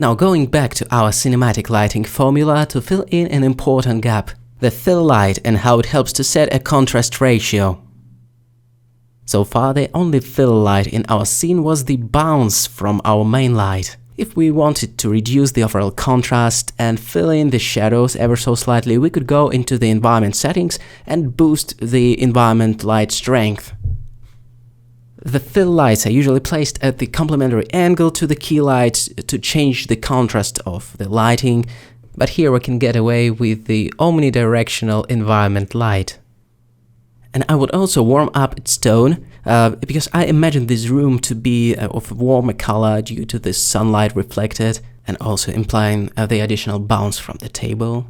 Now going back to our cinematic lighting formula to fill in an important gap, the fill light and how it helps to set a contrast ratio. So far the only fill light in our scene was the bounce from our main light. If we wanted to reduce the overall contrast and fill in the shadows ever so slightly, we could go into the environment settings and boost the environment light strength. The fill lights are usually placed at the complementary angle to the key lights to change the contrast of the lighting, but here we can get away with the omnidirectional environment light. And I would also warm up its tone, because I imagine this room to be of a warmer color due to the sunlight reflected, and also implying the additional bounce from the table.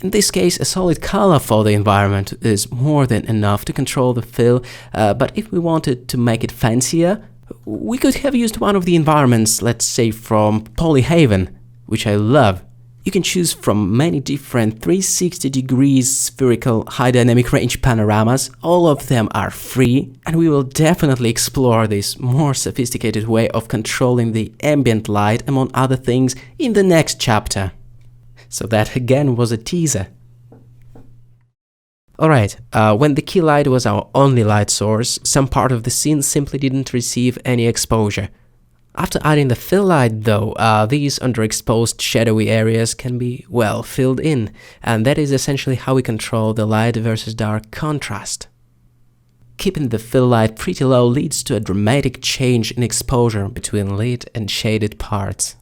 In this case, a solid color for the environment is more than enough to control the fill, but if we wanted to make it fancier, we could have used one of the environments, let's say from Polyhaven, which I love. You can choose from many different 360 degrees spherical high dynamic range panoramas, all of them are free, and we will definitely explore this more sophisticated way of controlling the ambient light, among other things, in the next chapter. So that again was a teaser. Alright, when the key light was our only light source, some part of the scene simply didn't receive any exposure. After adding the fill light though, these underexposed shadowy areas can be, well, filled in, and that is essentially how we control the light versus dark contrast. Keeping the fill light pretty low leads to a dramatic change in exposure between lit and shaded parts.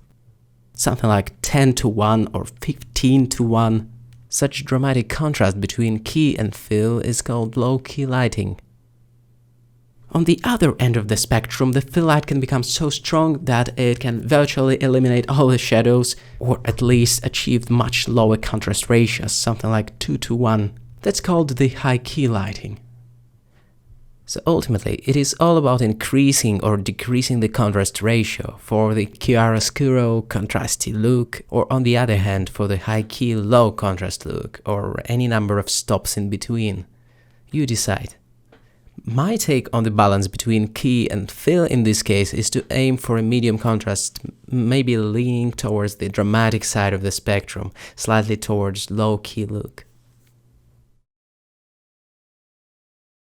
Something like 10:1 or 15:1. Such dramatic contrast between key and fill is called low-key lighting. On the other end of the spectrum, the fill light can become so strong that it can virtually eliminate all the shadows, or at least achieve much lower contrast ratios, something like 2:1. That's called the high-key lighting. So ultimately, it is all about increasing or decreasing the contrast ratio for the chiaroscuro contrasty look, or on the other hand for the high-key low contrast look, or any number of stops in between. You decide. My take on the balance between key and fill in this case is to aim for a medium contrast, maybe leaning towards the dramatic side of the spectrum, slightly towards low-key look.